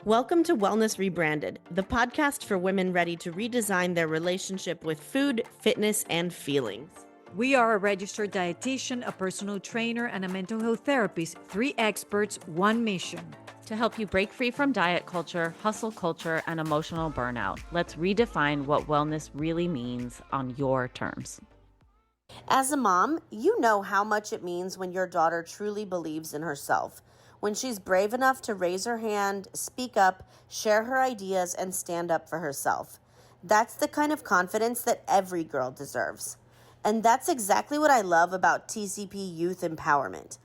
Welcome to Wellness Rebranded, the podcast for women ready to redesign their relationship with food, fitness, and feelings. We are a registered dietitian, a personal trainer, and a mental health therapist. 3 experts, 1 mission. To help you break free from diet culture, hustle culture, and emotional burnout, let's redefine what wellness really means on your terms. As a mom, you know how much it means when your daughter truly believes in herself. When she's brave enough to raise her hand, speak up, share her ideas, and stand up for herself. That's the kind of confidence that every girl deserves. And that's exactly what I love about TCP Youth Empowerment.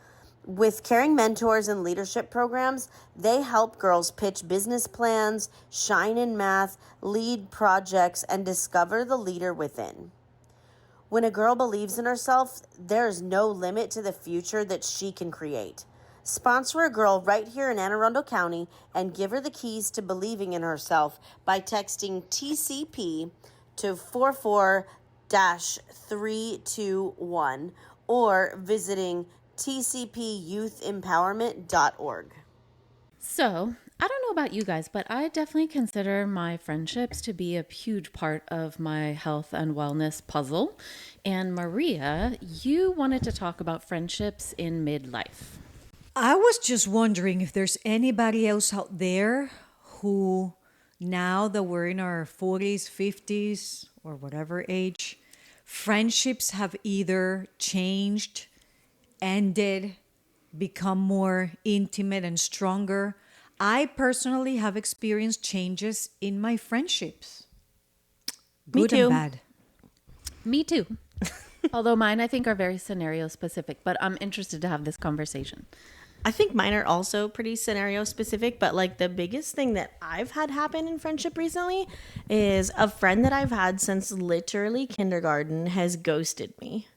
With caring mentors and leadership programs, they help girls pitch business plans, shine in math, lead projects, and discover the leader within. When a girl believes in herself, there is no limit to the future that she can create. Sponsor a girl right here in Anne Arundel County and give her the keys to believing in herself by texting TCP to 44-321 or visiting tcpyouthempowerment.org. So, I don't know about you guys, but I definitely consider my friendships to be a huge part of my health and wellness puzzle. And Maria, you wanted to talk about friendships in midlife. I was just wondering if there's anybody else out there who, now that we're in our 40s, 50s, or whatever age, friendships have either changed, ended, become more intimate and stronger. I personally have experienced changes in my friendships. Me Good too. and bad. Me too. Although mine, I think, are very scenario specific, but I'm interested to have this conversation. I think mine are also pretty scenario specific, but like the biggest thing that I've had happen in friendship recently is a friend that I've had since literally kindergarten has ghosted me.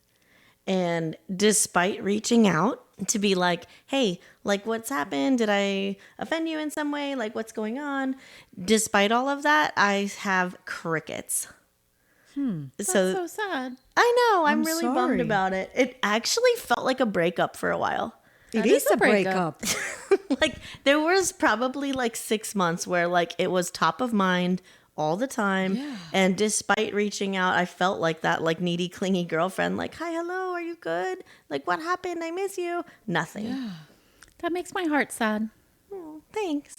And despite reaching out to be like, hey, like what's happened? Did I offend you in some way? Like what's going on? Despite all of that, I have crickets. That's so sad. I know, I'm really bummed sorry. about it. It actually felt like a breakup for a while. It That is is a a breakup. Like there was probably like 6 months where like it was top of mind all the time. Yeah. And despite reaching out, I felt like that like needy, clingy girlfriend, like, hi, hello, are you good? Like what happened? I miss you. Nothing. That makes my heart sad. Oh, thanks.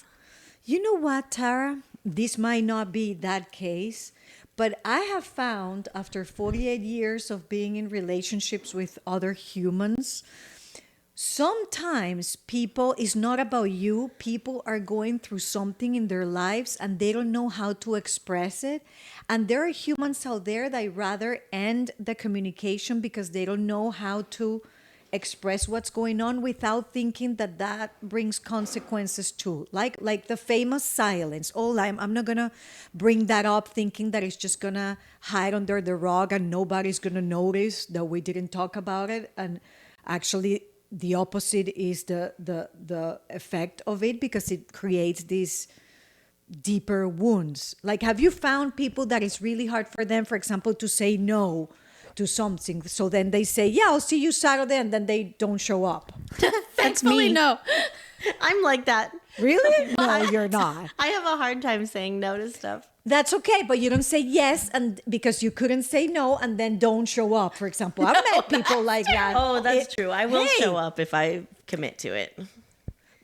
You know what, Tara? This might not be that case, but I have found after 48 years of being in relationships with other humans, sometimes it's not about you. People are going through something in their lives and they don't know how to express it. And there are humans out there that rather end the communication because they don't know how to express what's going on without thinking that brings consequences too. Like the famous silence. Oh, I'm not going to bring that up thinking that it's just going to hide under the rug and nobody's going to notice that we didn't talk about it. And actually, the opposite is the effect of it because it creates these deeper wounds. Like, have you found people that it's really hard for them, for example, to say no to something? So then they say, yeah, I'll see you Saturday, and then they don't show up. That's me. No. I'm like that. Really? No, you're not. I have a hard time saying no to stuff. That's okay, but you don't say yes and because you couldn't say no and then don't show up, for example. I've met people like that. Oh, that's true. I will Hey. show up if I commit to it.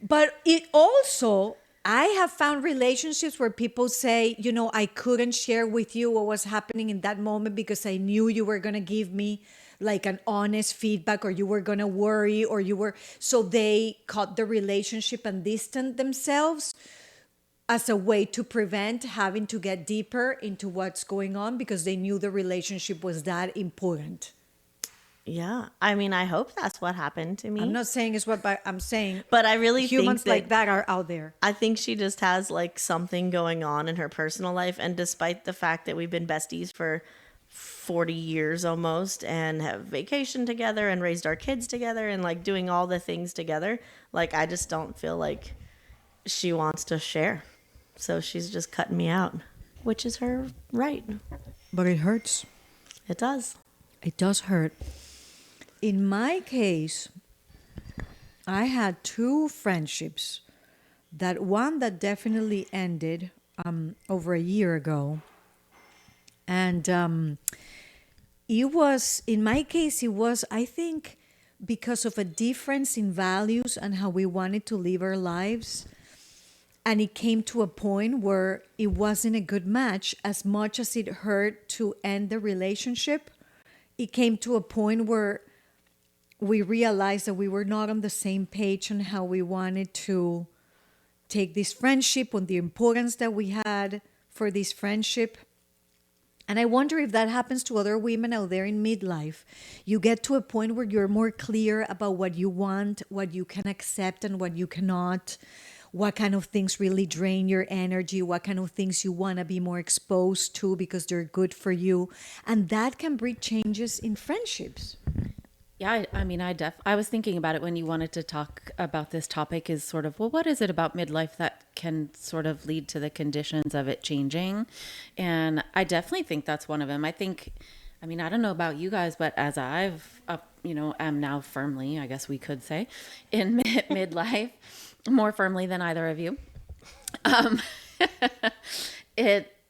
But it also, I have found relationships where people say, I couldn't share with you what was happening in that moment because I knew you were going to give me like an honest feedback or you were going to worry so they cut the relationship and distanced themselves as a way to prevent having to get deeper into what's going on because they knew the relationship was that important. Yeah. I mean, I hope that's what happened to me. I'm not saying it's what, but I'm saying But I really humans think like that are out there. I think she just has like something going on in her personal life. And despite the fact that we've been besties for 40 years almost and have vacationed together and raised our kids together and like doing all the things together, like I just don't feel like she wants to share. So she's just cutting me out, which is her right. But it hurts. It does. It does hurt. In my case, I had 2 friendships that one that definitely ended over a year ago. And it was, in my case, it was, I think, because of a difference in values and how we wanted to live our lives. And it came to a point where it wasn't a good match. As much as it hurt to end the relationship, it came to a point where we realized that we were not on the same page on how we wanted to take this friendship, on the importance that we had for this friendship. And I wonder if that happens to other women out there in midlife. You get to a point where you're more clear about what you want, what you can accept and what you cannot, what kind of things really drain your energy, what kind of things you want to be more exposed to because they're good for you. And that can bring changes in friendships. Yeah, I mean, I was thinking about it when you wanted to talk about this topic is sort of, well, what is it about midlife that can sort of lead to the conditions of it changing? And I definitely think that's one of them. I mean, I don't know about you guys, but as I've, am now firmly, I guess we could say, in midlife, more firmly than either of you,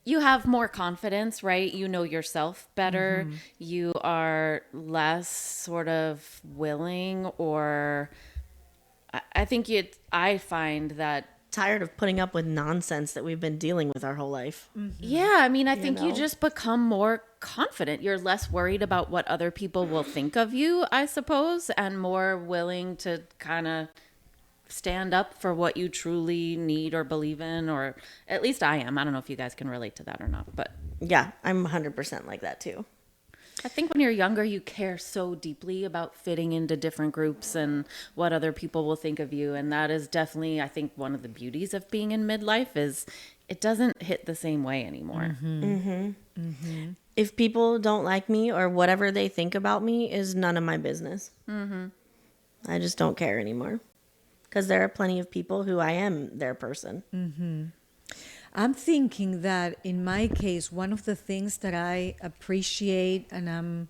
you have more confidence, right? You know yourself better. Mm-hmm. You are less sort of willing, or I find that tired of putting up with nonsense that we've been dealing with our whole life. Mm-hmm. Yeah, I mean, I think you just become more confident. You're less worried about what other people will think of you, I suppose, and more willing to kind of stand up for what you truly need or believe in, or at least I am. I don't know if you guys can relate to that or not, but yeah, I'm 100% like that too. I think when you're younger, you care so deeply about fitting into different groups and what other people will think of you. And that is definitely, I think, one of the beauties of being in midlife is it doesn't hit the same way anymore. Mm-hmm. Mm-hmm. Mm-hmm. If people don't like me or whatever they think about me is none of my business. Mm-hmm. I just don't care anymore. Because there are plenty of people who I am their person. Mm-hmm. I'm thinking that in my case, one of the things that I appreciate and I'm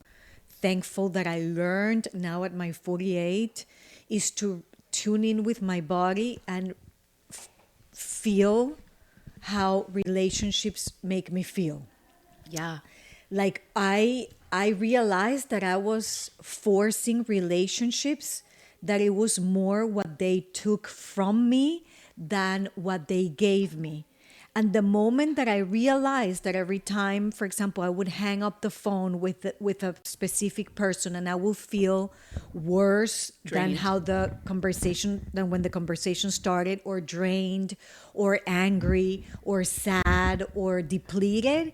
thankful that I learned now at my 48 is to tune in with my body and feel how relationships make me feel. Yeah. Like I realized that I was forcing relationships, that it was more what they took from me than what they gave me. And the moment that I realized that every time, for example, I would hang up the phone with a specific person and I would feel worse than when the conversation started, or drained or angry or sad or depleted,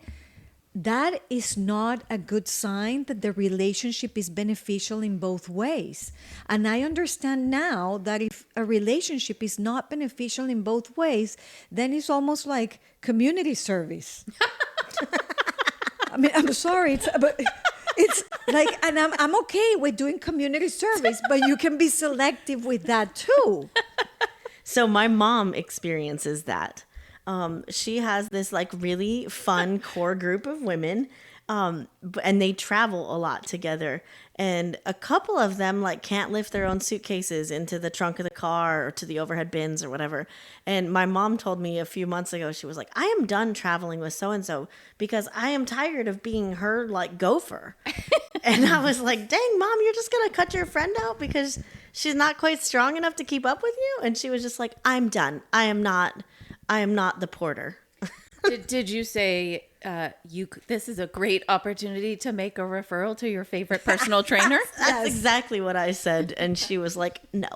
that is not a good sign that the relationship is beneficial in both ways. And I understand now that if a relationship is not beneficial in both ways, then it's almost like community service. I mean, I'm sorry, but it's like, and I'm okay with doing community service, but you can be selective with that too. So my mom experiences that. She has this like really fun core group of women, and they travel a lot together. And a couple of them like can't lift their own suitcases into the trunk of the car or to the overhead bins or whatever. And my mom told me a few months ago, she was like, I am done traveling with so-and-so because I am tired of being her like gopher. And I was like, dang, Mom, you're just going to cut your friend out because she's not quite strong enough to keep up with you? And she was just like, I'm done. I am not the porter. Did you say this is a great opportunity to make a referral to your favorite personal trainer? That's exactly what I said. And she was like, no.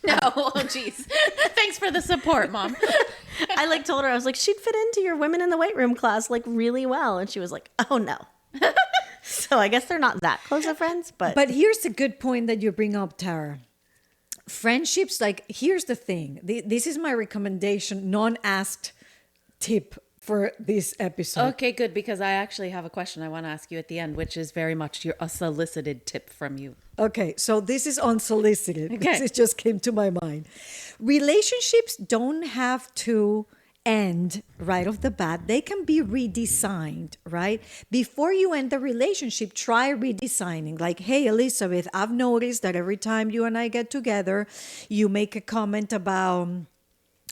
No. Oh, geez. Thanks for the support, Mom. I like told her, I was like, she'd fit into your women in the weight room class like really well. And she was like, oh, no. So I guess they're not that close of friends. But here's a good point that you bring up, Tara. Friendships, like, here's the thing. This is my recommendation, non-asked tip for this episode. Okay, good, because I actually have a question I want to ask you at the end, which is very much a solicited tip from you. Okay, so this is unsolicited. Okay. This just came to my mind. Relationships don't have to end right off the bat. They can be redesigned, right? Before you end the relationship, try redesigning. Like, hey, Elizabeth, I've noticed that every time you and I get together, you make a comment about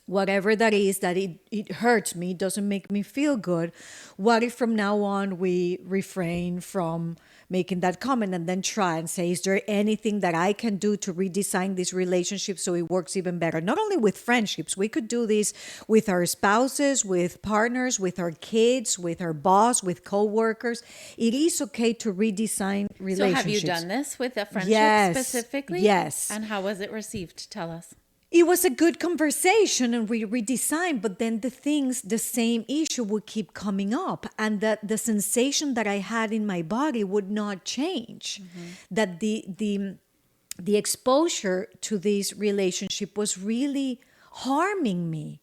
whatever that is, that it hurts me, doesn't make me feel good. What if from now on we refrain from making that comment and then try and say, is there anything that I can do to redesign this relationship so it works even better? Not only with friendships, we could do this with our spouses, with partners, with our kids, with our boss, with coworkers. It is okay to redesign relationships. So have you done this with a friendship Yes. specifically? Yes. And how was it received? Tell us. It was a good conversation and we redesigned, but then the same issue would keep coming up, and that the sensation that I had in my body would not change. That the exposure to this relationship was really harming me.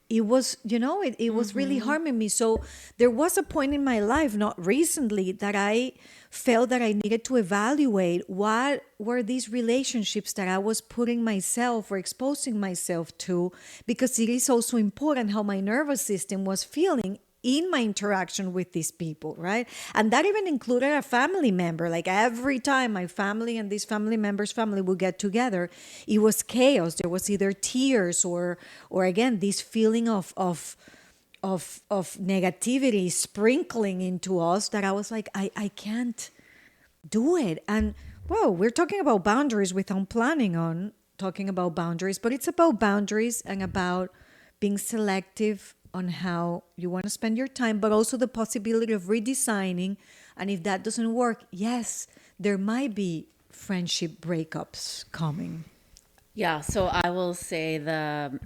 It was, it was really harming me. So there was a point in my life, not recently, that I felt that I needed to evaluate what were these relationships that I was putting myself or exposing myself to, because it is also important how my nervous system was feeling in my interaction with these people, right? And that even included a family member. Like every time my family and this family member's family would get together, it was chaos. There was either tears or again, this feeling of negativity sprinkling into us, that I was like, I can't do it. And well, we're talking about boundaries without planning on talking about boundaries, but it's about boundaries and about being selective on how you want to spend your time, but also the possibility of redesigning. And if that doesn't work, yes, there might be friendship breakups coming. Yeah, so I will say the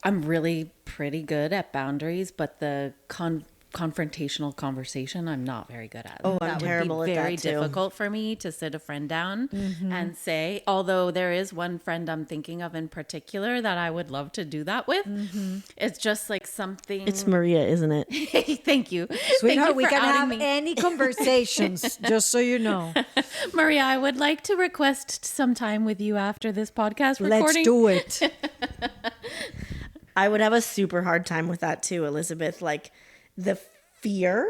I'm really pretty good at boundaries, but the confrontational conversation I'm not very good at. Oh, I'm That terrible would at be that very too. difficult for me to sit a friend down and say, although there is one friend I'm thinking of in particular that I would love to do that with. It's just like something. It's Maria, isn't it? Thank you. Sweetheart, Thank you we for can outing have me. any conversations, just so you know. Maria, I would like to request some time with you after this podcast Let's recording. do it. I would have a super hard time with that too, Elizabeth. Like the fear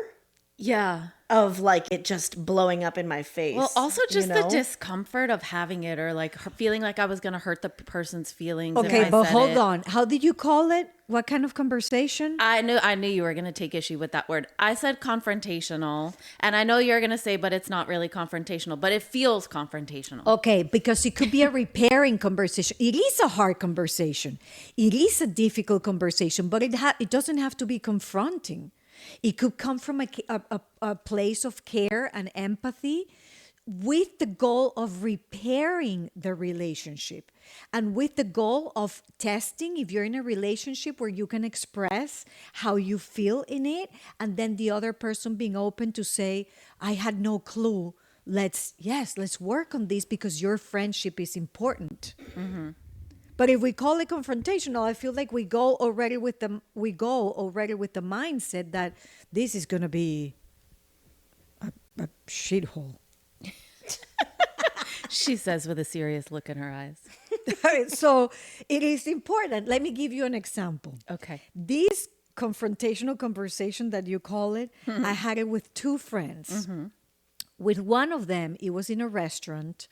Yeah. of like it just blowing up in my face. Well, also just you the know? discomfort of having it, or like feeling like I was going to hurt the person's feelings. if Okay, I but said hold it. on. How did you call it? What kind of conversation? I knew you were going to take issue with that word. I said confrontational, and I know you're going to say, but it's not really confrontational, but it feels confrontational. Okay, because it could be a repairing conversation. It is a hard conversation. It is a difficult conversation, but it doesn't have to be confronting. It could come from a place of care and empathy, with the goal of repairing the relationship and with the goal of testing if you're in a relationship where you can express how you feel in it, and then the other person being open to say, I had no clue. Let's work on this because your friendship is important. But if we call it confrontational, I feel like we go already with the mindset that this is going to be a shithole. She says with a serious look in her eyes. So it is important. Let me give you an example. Okay. This confrontational conversation that you call it, I had it with two friends. With one of them, it was in a restaurant,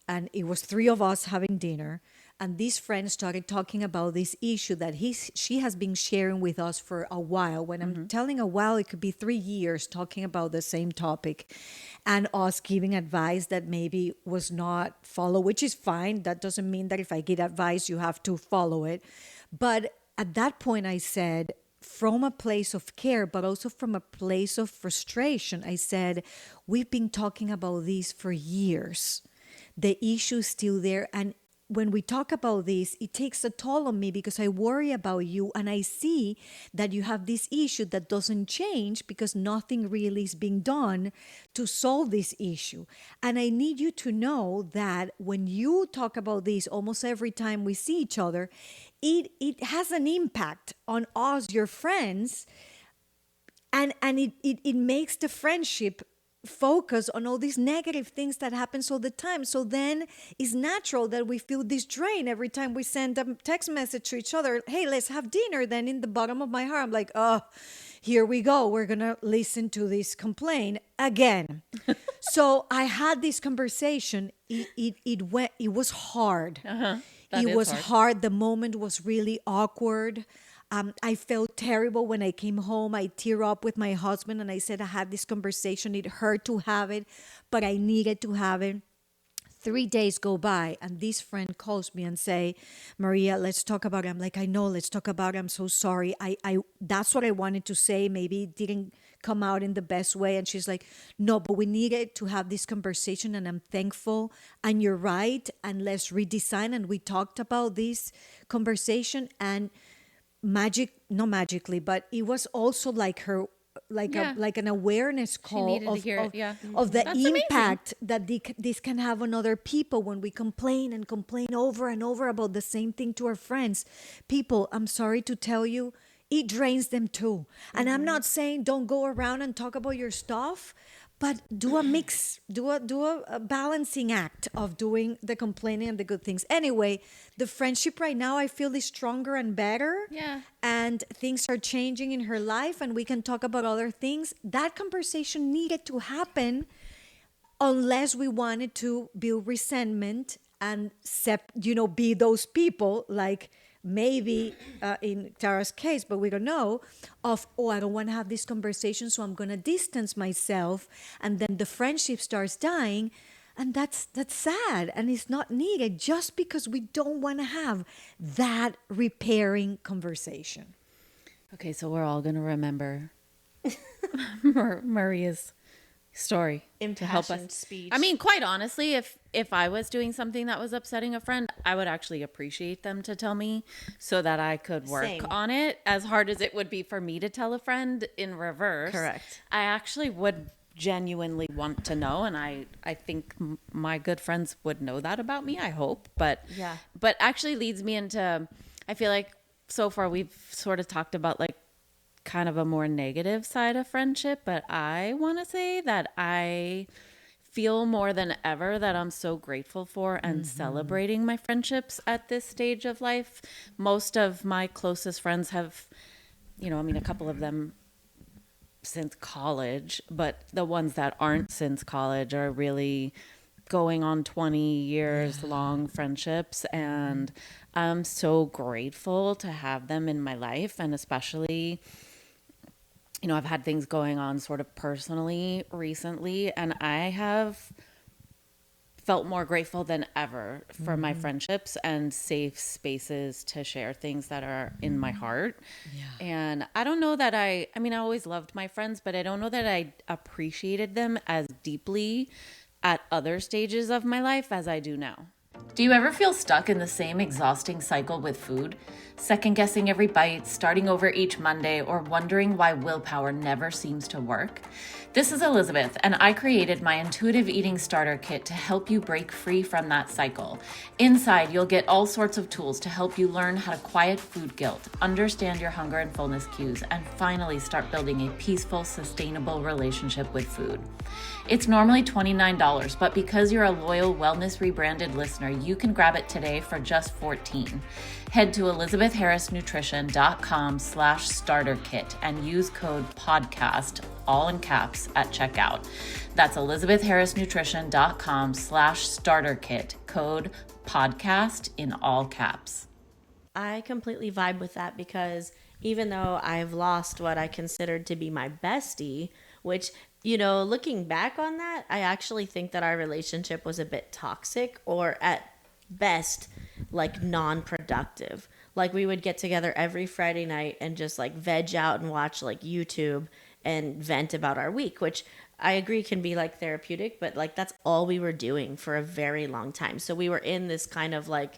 and it was three of us having dinner. And this friend started talking about this issue that she has been sharing with us for a while. When I'm telling a while, it could be 3 years talking about the same topic, and us giving advice that maybe was not followed, which is fine. That doesn't mean that if I give advice, you have to follow it. But at that point, I said, from a place of care, but also from a place of frustration, I said, we've been talking about this for years. The issue is still there. And when we talk about this, it takes a toll on me because I worry about you, and I see that you have this issue that doesn't change because nothing really is being done to solve this issue. And I need you to know that when you talk about this almost every time we see each other, it has an impact on us, your friends, and it makes the friendship focus on all these negative things that happens all the time. So then it's natural that we feel this drain every time we send a text message to each other. Hey, let's have dinner. Then in the bottom of my heart, I'm like, oh, here we go. We're going to listen to this complaint again. So I had this conversation. It was hard. It is was hard. hard. The moment was really awkward. I felt terrible when I came home. I tear up with my husband and I said I had this conversation. It hurt to have it, but I needed to have it. 3 days go by and this friend calls me and say, Maria, let's talk about it. I'm like, I know, let's talk about it. I'm so sorry. I that's what I wanted to say. Maybe it didn't come out in the best way. And she's like, no, but we needed to have this conversation and I'm thankful. And you're right. And let's redesign. And we talked about this conversation and not magically, but it was also like her Yeah. like an awareness She call needed to hear it. Yeah. of the That's amazing. impact that this can have on other people when we complain and complain over and over about the same thing to our friends. People, I'm sorry to tell you, it drains them too. And I'm not saying don't go around and talk about your stuff, but do a mix, do a balancing act of doing the complaining and the good things. Anyway, the friendship right now I feel is stronger and better. Yeah. And things are changing in her life and we can talk about other things. That conversation needed to happen unless we wanted to build resentment and be those people like maybe in Tara's case, but we don't know, of, oh, I don't want to have this conversation, so I'm going to distance myself. And then the friendship starts dying. And that's sad. And it's not needed just because we don't want to have that repairing conversation. Okay, so we're all going to remember Maria's story to help us. Impassioned speech. I mean, quite honestly, if I was doing something that was upsetting a friend, I would actually appreciate them to tell me so that I could work Same. on it. As hard as it would be for me to tell a friend in reverse. Correct. I actually would genuinely want to know, and I think my good friends would know that about me, I hope. But Yeah. but actually leads me into, I feel like so far we've sort of talked about like kind of a more negative side of friendship, but I want to say that I feel more than ever that I'm so grateful for and celebrating my friendships at this stage of life. Most of my closest friends have, I mean, a couple of them since college, but the ones that aren't since college are really going on 20 years long friendships, and I'm so grateful to have them in my life. And especially, I've had things going on sort of personally recently, and I have felt more grateful than ever for my friendships and safe spaces to share things that are in my heart. Yeah. And I don't know that I always loved my friends, but I don't know that I appreciated them as deeply at other stages of my life as I do now. Do you ever feel stuck in the same exhausting cycle with food? Second guessing every bite, starting over each Monday, or wondering why willpower never seems to work? This is Elizabeth, and I created my intuitive eating starter kit to help you break free from that cycle. Inside, you'll get all sorts of tools to help you learn how to quiet food guilt, understand your hunger and fullness cues, and finally start building a peaceful, sustainable relationship with food. It's normally $29, but because you're a loyal Wellness Rebranded listener, you can grab it today for just $14. Head to elizabethharrisnutrition.com/starter kit and use code PODCAST, all in caps, at checkout. That's elizabethharrisnutrition.com/starter kit, code PODCAST in all caps. I completely vibe with that because even though I've lost what I considered to be my bestie, which, looking back on that, I actually think that our relationship was a bit toxic, or at best, like non-productive. Like we would get together every Friday night and just like veg out and watch like YouTube and vent about our week, which I agree can be like therapeutic, but like that's all we were doing for a very long time. So we were in this kind of like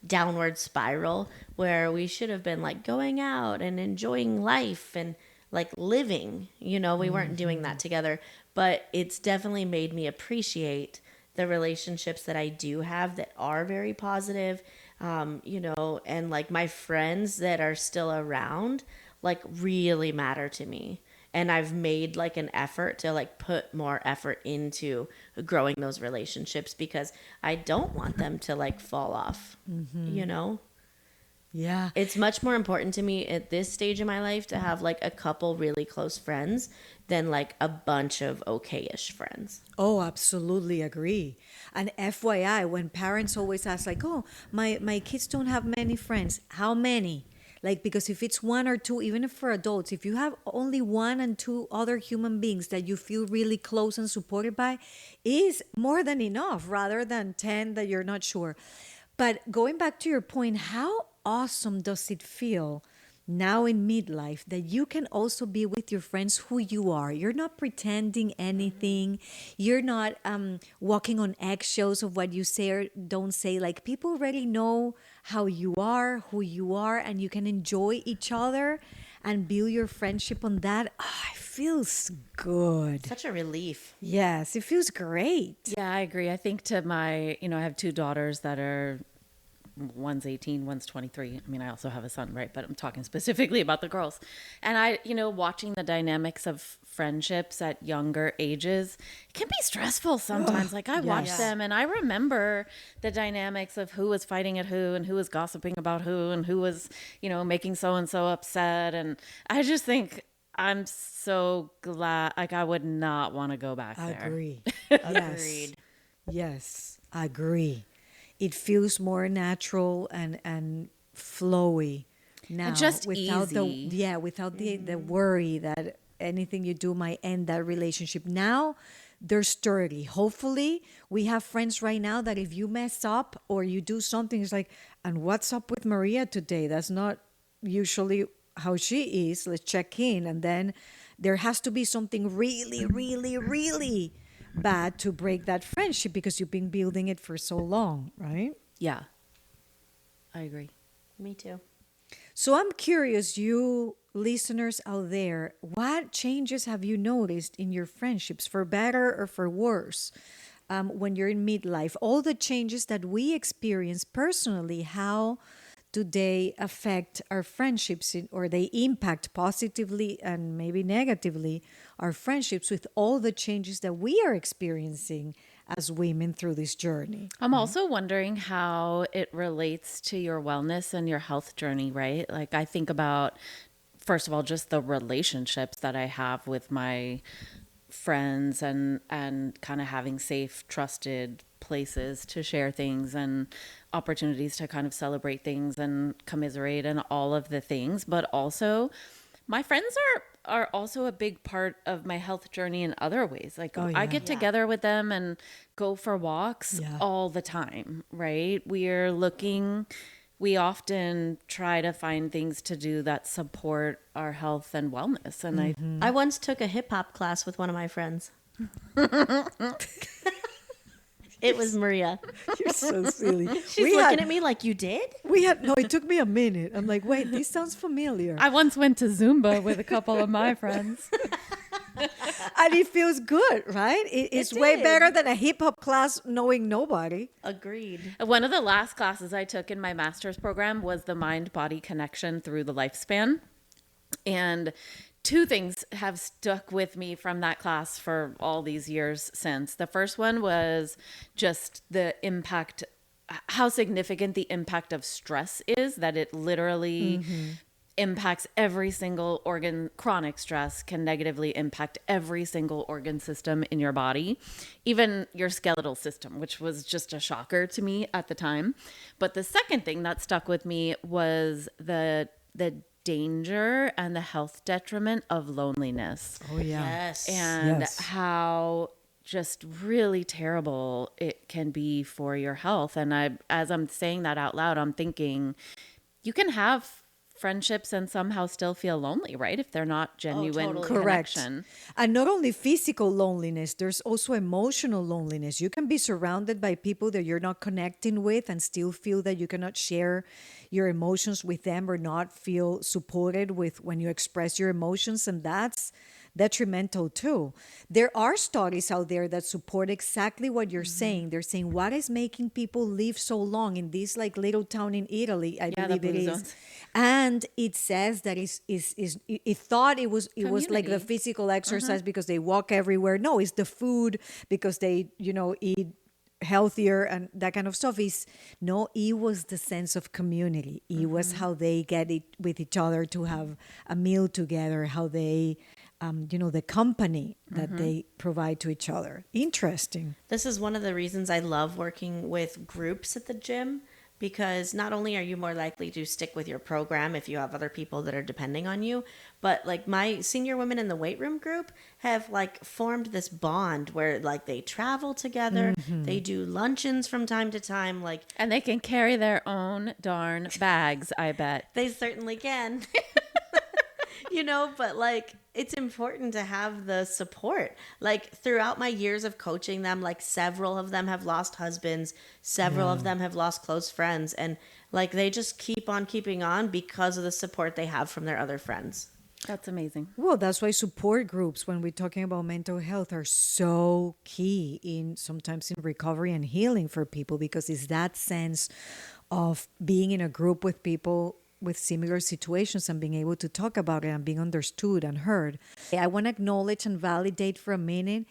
downward spiral where we should have been like going out and enjoying life and like living, we weren't doing that together. But it's definitely made me appreciate the relationships that I do have that are very positive, and like my friends that are still around like really matter to me. And I've made like an effort to like put more effort into growing those relationships because I don't want them to like fall off, Yeah. It's much more important to me at this stage in my life to have like a couple really close friends than like a bunch of okay-ish friends. Oh, absolutely agree. And FYI, when parents always ask, like, oh, my kids don't have many friends, how many? Like, because if it's one or two, even if for adults, if you have only one and two other human beings that you feel really close and supported by, is more than enough rather than 10 that you're not sure. But going back to your point, how awesome does it feel now in midlife that you can also be with your friends who you are? You're not pretending anything. You're not walking on eggshells of what you say or don't say. Like, people already know how you are, who you are, and you can enjoy each other and build your friendship on that. Ah, it feels good. Such a relief. Yes, it feels great. Yeah, I agree. I think to my, I have two daughters that are, one's 18, one's 23. I mean, I also have a son, right? But I'm talking specifically about the girls. And watching the dynamics of friendships at younger ages, it can be stressful sometimes. Like I watch yes. them and I remember the dynamics of who was fighting at who and who was gossiping about who and who was, making so-and-so upset. And I just think I'm so glad, like I would not want to go back there. Agree. Agreed. Yes, agree. It feels more natural and flowy now, And just without easy. without the worry that anything you do might end that relationship. Now they're sturdy. Hopefully, we have friends right now that if you mess up or you do something, it's like, and what's up with Maria today? That's not usually how she is. Let's check in, and then there has to be something really, really, really bad to break that friendship because you've been building it for so long, right? Yeah, I agree. Me too. So I'm curious, you listeners out there, what changes have you noticed in your friendships, for better or for worse, when you're in midlife? All the changes that we experience personally, how do they affect our friendships or they impact positively and maybe negatively our friendships with all the changes that we are experiencing as women through this journey? I'm also wondering how it relates to your wellness and your health journey, right? Like I think about, first of all, just the relationships that I have with my friends and kind of having safe, trusted places to share things and opportunities to kind of celebrate things and commiserate and all of the things. But also my friends are also a big part of my health journey in other ways. Like I get together with them and go for walks all the time, right? We often try to find things to do that support our health and wellness. And I once took a hip hop class with one of my friends. It was Maria. You're so silly. She's looking at me like, you did? No, it took me a minute. I'm like, wait, this sounds familiar. I once went to Zumba with a couple of my friends. And it feels good, right? It's way did. better than a hip hop class knowing nobody. Agreed. One of the last classes I took in my master's program was the mind-body connection through the lifespan. And two things have stuck with me from that class for all these years since. The first one was just the impact, how significant the impact of stress is, that it literally impacts every single organ. Chronic stress can negatively impact every single organ system in your body, even your skeletal system, which was just a shocker to me at the time. But the second thing that stuck with me was the danger and the health detriment of loneliness. Oh, yeah. Yes. And Yes. how just really terrible it can be for your health. And as I'm saying that out loud, I'm thinking you can have friendships and somehow still feel lonely, right? If they're not genuine totally. Correct. connection. And not only physical loneliness, there's also emotional loneliness. You can be surrounded by people that you're not connecting with and still feel that you cannot share your emotions with them or not feel supported with when you express your emotions. And that's detrimental too. There are studies out there that support exactly what you're saying. They're saying what is making people live so long in this like little town in Italy, I Yeah, the believe it blue is. zones. And it says that it thought it was like the Community. physical exercise because they walk everywhere. No, it's the food because they, eat healthier and that kind of stuff is no, it was the sense of community. It was how they get it with each other to have a meal together, how they the company that they provide to each other. Interesting. This is one of the reasons I love working with groups at the gym, because not only are you more likely to stick with your program if you have other people that are depending on you, but like my senior women in the weight room group have like formed this bond where like they travel together, they do luncheons from time to time, like And they can carry their own darn bags, I bet. they certainly can. But like it's important to have the support. Like throughout my years of coaching them, like several of them have lost husbands, several of them have lost close friends, and like they just keep on keeping on because of the support they have from their other friends. That's amazing. Well, that's why support groups, when we're talking about mental health, are so key in sometimes in recovery and healing for people, because it's that sense of being in a group with people with similar situations and being able to talk about it and being understood and heard. I want to acknowledge and validate for a minute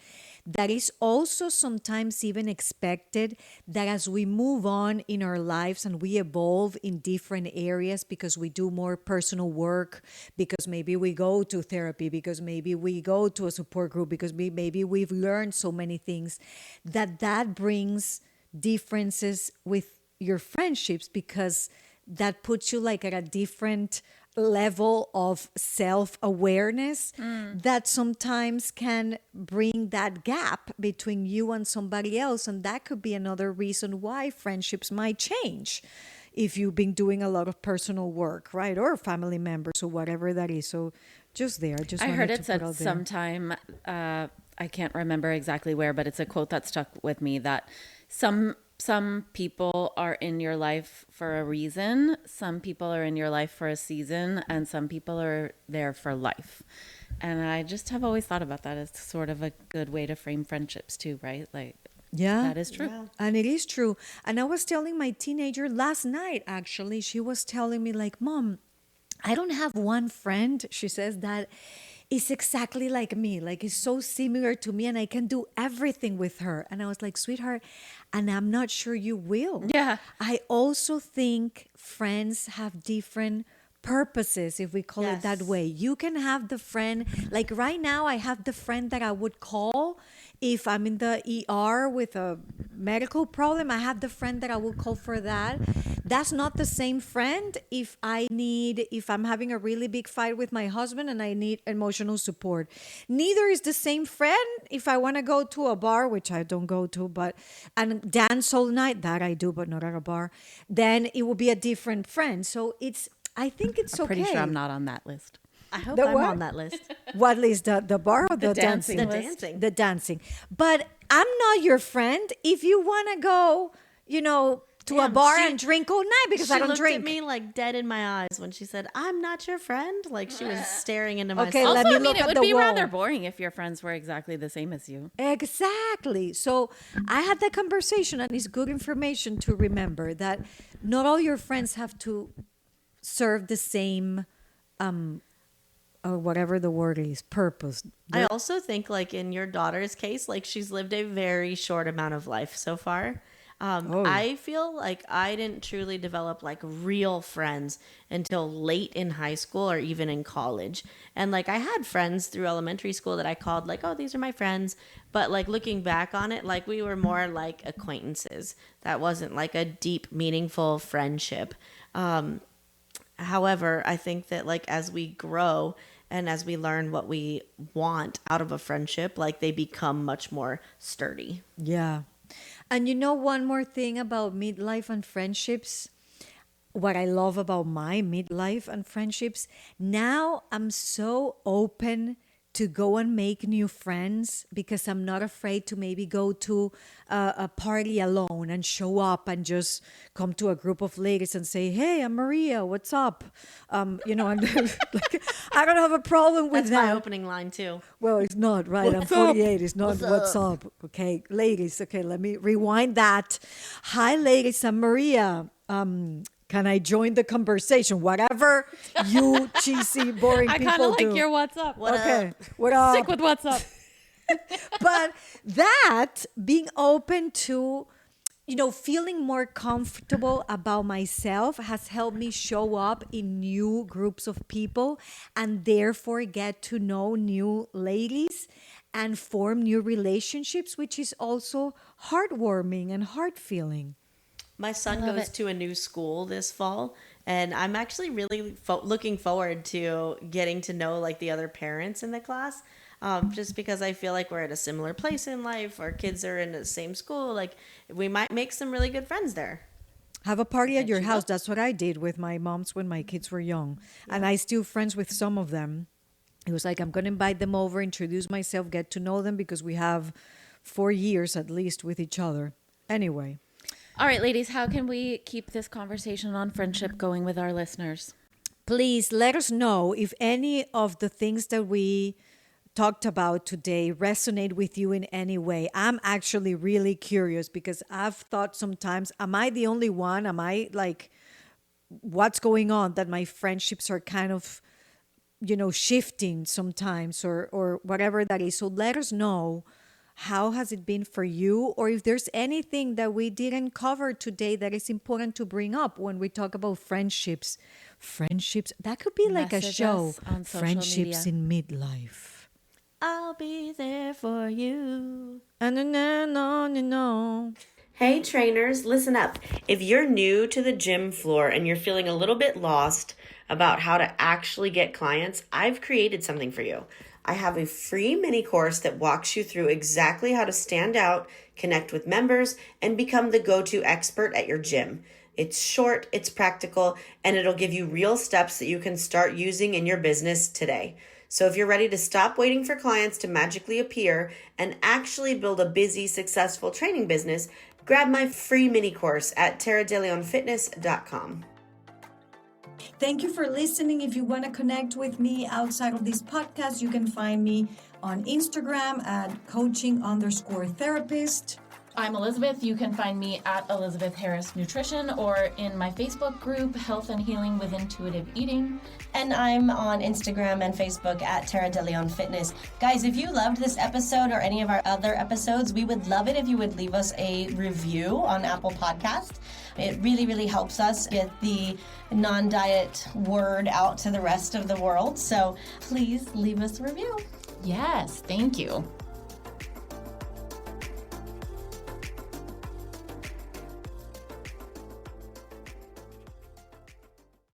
that is also sometimes even expected that as we move on in our lives and we evolve in different areas, because we do more personal work, because maybe we go to therapy, because maybe we go to a support group, because maybe we've learned so many things, that brings differences with your friendships, because that puts you like at a different level of self-awareness that sometimes can bring that gap between you and somebody else. And that could be another reason why friendships might change if you've been doing a lot of personal work, right? Or family members or whatever that is. So just there. I heard it said sometime, I can't remember exactly where, but it's a quote that stuck with me, that some people are in your life for a reason, some people are in your life for a season, and some people are there for life. And I just have always thought about that as sort of a good way to frame friendships too, right? Like, yeah, that is true. Yeah. and it is true. And I was telling my teenager last night, actually, she was telling me like, Mom, I don't have one friend, she says, that is exactly like me, like is so similar to me and I can do everything with her. And I was like, sweetheart, and I'm not sure you will. Yeah. I also think friends have different purposes, if we call it that Yes. way. You can have the friend, like right now I have the friend that I would call if I'm in the ER with a medical problem. I have the friend that I will call for that. That's not the same friend if I'm having a really big fight with my husband and I need emotional support. Neither is the same friend if I want to go to a bar, which I don't go to, and dance all night. That I do, but not at a bar. Then it will be a different friend. So I think it's I'm okay. pretty sure I'm not on that list. I hope The I'm what? on that list. What list? The bar or the dancing? dancing The list. dancing. The dancing. But I'm not your friend if you want to go, to a Damn, bar she- and drink all night, because She I don't looked drink. at me like dead in my eyes when she said, "I'm not your friend." Like she was staring into my Okay, soul. let Also, me I mean, look it at would the be wall. rather boring if your friends were exactly the same as you. Exactly. So I had that conversation, and it's good information to remember that not all your friends have to serve the same, or whatever the word is, purpose. I also think, like in your daughter's case, like she's lived a very short amount of life so far. I feel like I didn't truly develop like real friends until late in high school or even in college. And like I had friends through elementary school that I called like, oh, these are my friends. But like looking back on it, like we were more like acquaintances. That wasn't like a deep, meaningful friendship. However, I think that like as we grow and as we learn what we want out of a friendship, like they become much more sturdy. Yeah. And one more thing about midlife and friendships, what I love about my midlife and friendships, now I'm so open to go and make new friends, because I'm not afraid to maybe go to a party alone and show up and just come to a group of ladies and say, hey, I'm Maria, what's up? And like, I don't have a problem with That's that. my opening line too. Well, it's not, right? I'm 48. It's not what's up. Okay, ladies. Okay, let me rewind that. Hi, ladies. I'm Maria. Can I join the conversation? Whatever you cheesy, boring I people kind of like do. your what's up. Okay, what up? Stick with what's up. But that being open to feeling more comfortable about myself has helped me show up in new groups of people and therefore get to know new ladies and form new relationships, which is also heartwarming and heart feeling. My son love goes it. to a new school this fall, and I'm actually really looking forward to getting to know like the other parents in the class. Just because I feel like we're at a similar place in life, our kids are in the same school, like we might make some really good friends there. Have a party at Bet your you house. will. That's what I did with my moms when my kids were young. And I still friends with some of them. It was like, I'm going to invite them over, introduce myself, get to know them because we have 4 years at least with each other. Anyway, All right, ladies, how can we keep this conversation on friendship going with our listeners? please let us know if any of the things that we talked about today resonate with you in any way. I'm actually really curious because I've thought sometimes, am I the only one? Am I like, what's going on that my friendships are kind of, shifting sometimes or whatever that is. So let us know, how has it been for you, or if there's anything that we didn't cover today that is important to bring up when we talk about friendships. Friendships, that could be like a Message show. us on social Friendships media. in midlife. I'll be there for you. No. Hey trainers, listen up. If you're new to the gym floor and you're feeling a little bit lost about how to actually get clients, I've created something for you. I have a free mini course that walks you through exactly how to stand out, connect with members, and become the go-to expert at your gym. It's short, it's practical, and it'll give you real steps that you can start using in your business today. So if you're ready to stop waiting for clients to magically appear and actually build a busy, successful training business, grab my free mini course at terradeleonfitness.com. Thank you for listening. If you want to connect with me outside of this podcast, you can find me on Instagram at coaching_therapist. I'm Elizabeth. You can find me at Elizabeth Harris Nutrition or in my Facebook group, Health and Healing with Intuitive Eating. And I'm on Instagram and Facebook at Terra de Leon Fitness. Guys, if you loved this episode or any of our other episodes, we would love it if you would leave us a review on Apple Podcast. It really, really helps us get the non-diet word out to the rest of the world. So please leave us a review. Yes, thank you.